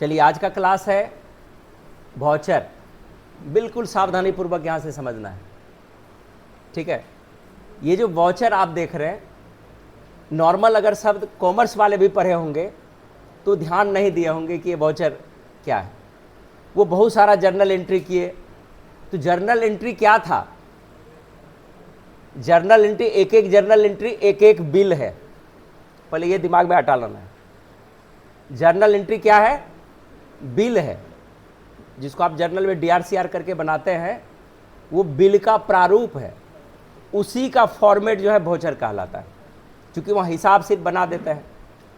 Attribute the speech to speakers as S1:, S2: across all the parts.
S1: चलिए, आज का क्लास है वाउचर। बिल्कुल सावधानी पूर्वक यहाँ से समझना है, ठीक है। ये जो वाउचर आप देख रहे हैं, नॉर्मल अगर शब्द कॉमर्स वाले भी पढ़े होंगे तो ध्यान नहीं दिए होंगे कि ये वाउचर क्या है। वो बहुत सारा जर्नल एंट्री किए, तो जर्नल एंट्री क्या था? जर्नल एंट्री, एक एक जर्नल एंट्री एक एक बिल है। पहले ये दिमाग में हटा लेना है। जर्नल एंट्री क्या है? बिल है, जिसको आप जर्नल में DRCR करके बनाते हैं, वो बिल का प्रारूप है। उसी का फॉर्मेट जो है वाउचर कहलाता है, क्योंकि वहाँ हिसाब सिर्फ बना देते हैं।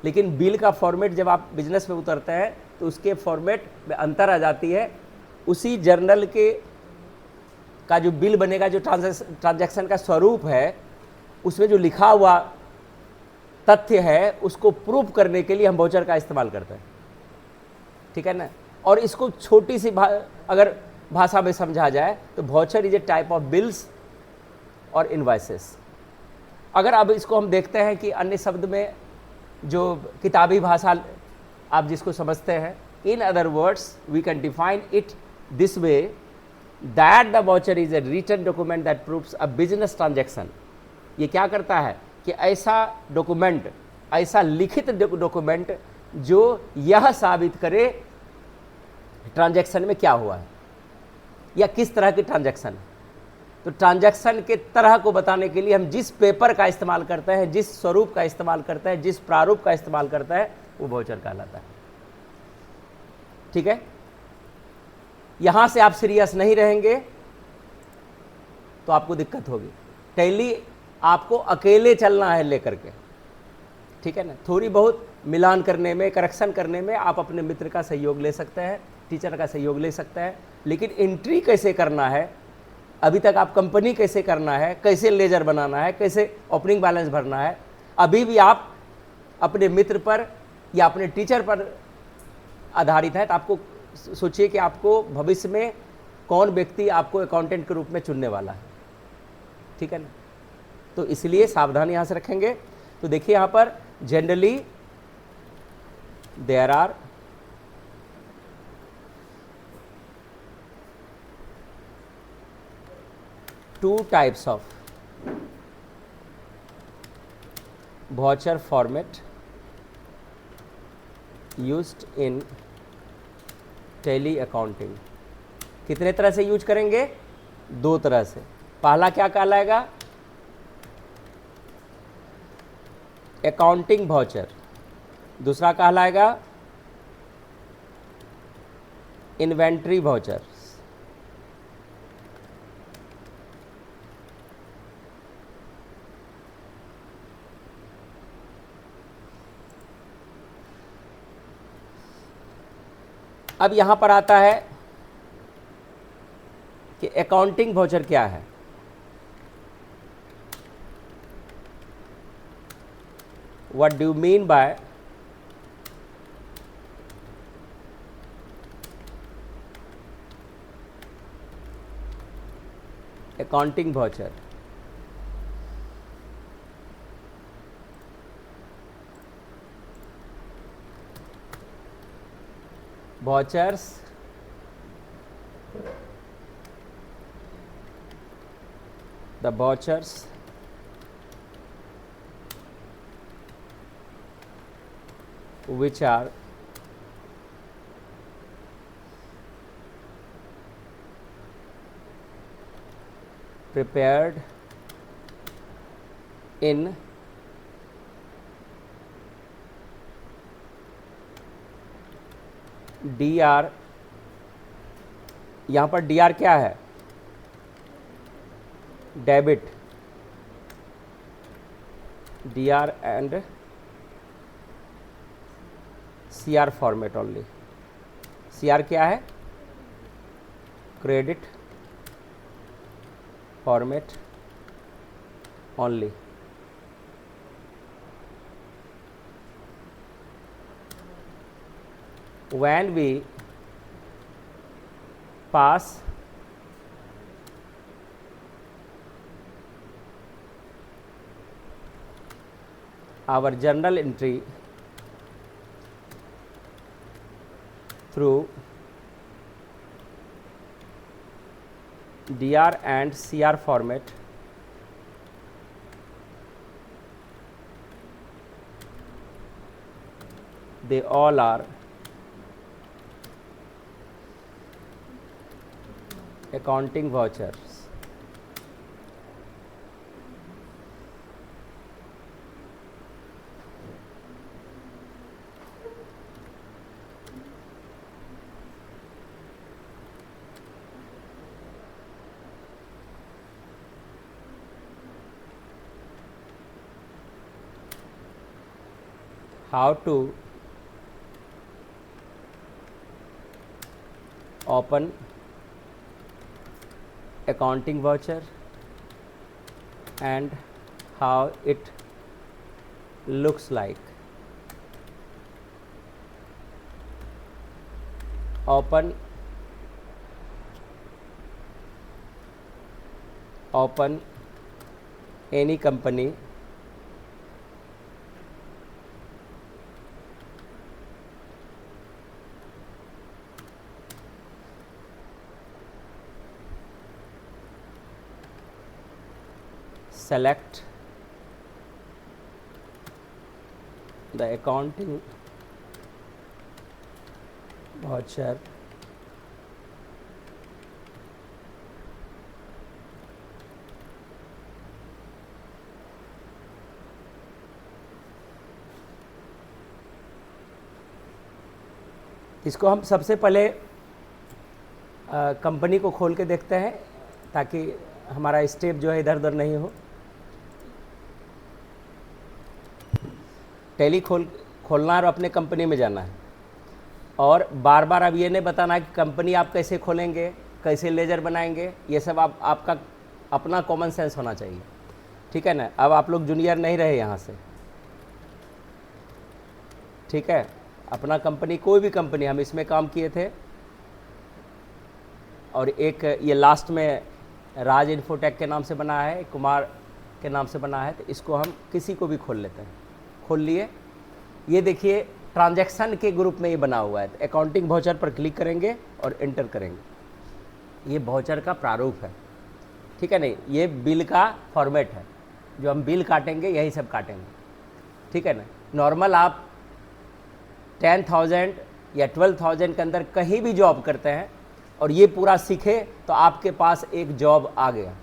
S1: लेकिन बिल का फॉर्मेट जब आप बिजनेस में उतरते हैं तो उसके फॉर्मेट में अंतर आ जाती है। उसी जर्नल के का जो बिल बनेगा, जो ट्रांजैक्शन का स्वरूप है, उसमें जो लिखा हुआ तथ्य है, उसको प्रूफ करने के लिए हम वाउचर का इस्तेमाल करते हैं, ठीक है ना। और इसको छोटी सी अगर भाषा में समझा जाए तो voucher is A type of bills और इनवॉइसेस। अगर अब इसको हम देखते हैं कि अन्य शब्द में जो किताबी भाषा आप जिसको समझते हैं, in other words we can define it this way that the voucher is a written document that proves a business transaction. ये क्या करता है कि ऐसा डॉक्यूमेंट, ऐसा लिखित डॉक्यूमेंट जो यह साबित करे ट्रांजैक्शन में क्या हुआ है या किस तरह की ट्रांजैक्शन है। तो ट्रांजैक्शन के तरह को बताने के लिए हम जिस पेपर का इस्तेमाल करते हैं, जिस स्वरूप का इस्तेमाल करते हैं, जिस प्रारूप का इस्तेमाल करता है, वो वाउचर कहलाता है, ठीक है। यहां से आप सीरियस नहीं रहेंगे तो आपको दिक्कत होगी। टैली आपको अकेले चलना है लेकर के, ठीक है ना। थोड़ी बहुत मिलान करने में, करेक्शन करने में आप अपने मित्र का सहयोग ले सकते हैं, टीचर का सहयोग ले सकते हैं। लेकिन एंट्री कैसे करना है, अभी तक आप कंपनी कैसे करना है, कैसे लेजर बनाना है, कैसे ओपनिंग बैलेंस भरना है, अभी भी आप अपने मित्र पर या अपने टीचर पर आधारित है। तो आपको सोचिए कि आपको भविष्य में कौन व्यक्ति आपको अकाउंटेंट के रूप में चुनने वाला है, ठीक है ना। तो इसलिए सावधानी यहाँ से रखेंगे। तो देखिए यहाँ पर generally there are two types of voucher format used in Tally accounting. कितने तरह से यूज करेंगे? दो तरह से। पहला क्या कहलाएगा? Accounting voucher. दूसरा कहलाएगा इन्वेंट्री वाउचर। अब यहां पर आता है कि अकाउंटिंग वाउचर क्या है। What do you mean by accounting voucher? vouchers the vouchers which are prepared in DR। यहाँ पर DR क्या है? Debit. DR and CR format only. CR क्या है? Credit format only. When we pass our journal entry through DR and CR format they all are accounting vouchers. How to open accounting voucher and how it looks like. Open any company select the accounting voucher इसको हम सबसे पहले company को खोल के देखते हैं ताकि हमारा स्टेप जो है इधर उधर नहीं हो। टैली खोलना और अपने कंपनी में जाना है और बार बार अब ये नहीं बताना है कि कंपनी आप कैसे खोलेंगे, कैसे लेजर बनाएंगे, ये सब आपका अपना कॉमन सेंस होना चाहिए, ठीक है ना। अब आप लोग जूनियर नहीं रहे यहाँ से, ठीक है। अपना कंपनी, कोई भी कंपनी, हम इसमें काम किए थे और एक ये लास्ट में राज इन्फोटेक के नाम से बना है, कुमार के नाम से बना है, तो इसको हम किसी को भी खोल लेते हैं। खोल लिए, ये देखिए ट्रांजैक्शन के ग्रुप में ये बना हुआ है, तो अकाउंटिंग वाउचर पर क्लिक करेंगे और एंटर करेंगे। ये वाउचर का प्रारूप है, ठीक है नहीं, ये बिल का फॉर्मेट है, जो हम बिल काटेंगे यही सब काटेंगे, ठीक है ना। नॉर्मल आप 10,000 या 12,000 के अंदर कहीं भी जॉब करते हैं और ये पूरा सीखे तो आपके पास एक जॉब आ गया।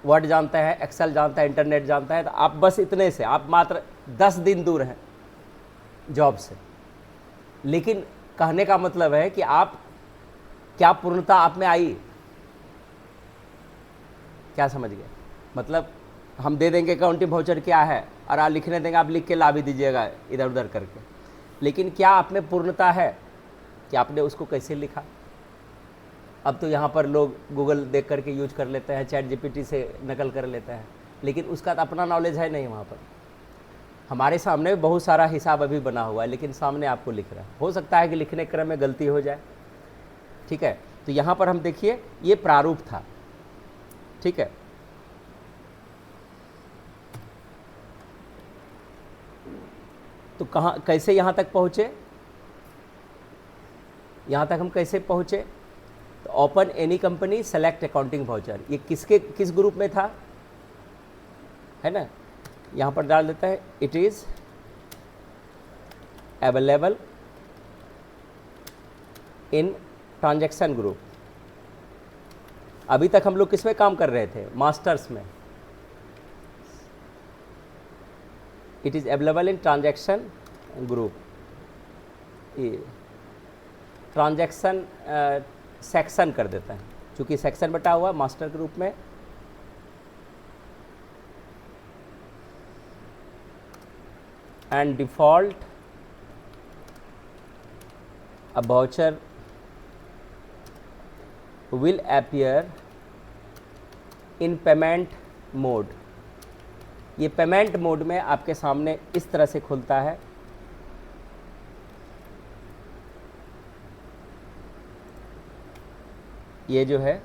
S1: वर्ड जानता है, एक्सेल जानता है, इंटरनेट जानता है, तो आप बस इतने से आप मात्र 10 दिन दूर हैं जॉब से। लेकिन कहने का मतलब है कि आप क्या पूर्णता आप में आई, क्या समझ गए? मतलब हम दे देंगे अकाउंटिंग वाउचर क्या है और आप लिखने देंगे, आप लिख के ला भी दीजिएगा इधर उधर करके, लेकिन क्या आप में पूर्णता है कि आपने उसको कैसे लिखा? अब तो यहाँ पर लोग गूगल देख करके यूज कर लेते हैं, चैट जीपीटी से नकल कर लेते हैं, लेकिन उसका तो अपना नॉलेज है नहीं। वहाँ पर हमारे सामने बहुत सारा हिसाब अभी बना हुआ है, लेकिन सामने आपको लिख रहा है। हो सकता है कि लिखने क्रम में गलती हो जाए, ठीक है। तो यहाँ पर हम देखिए ये प्रारूप था, ठीक है। तो कहाँ कैसे यहाँ तक पहुँचे, यहाँ तक हम कैसे पहुँचे? तो open any company select accounting voucher, ये किस ग्रुप में था, है ना। यहाँ पर डाल देता है it is available in transaction group. अभी तक हम लोग किस में काम कर रहे थे? मास्टर्स में। It is available in transaction group, ये ट्रांजैक्शन सेक्शन कर देता है, क्योंकि सेक्शन बटा हुआ मास्टर ग्रुप में। And default a voucher will appear in payment mode. ये पेमेंट मोड में आपके सामने इस तरह से खुलता है। ये जो है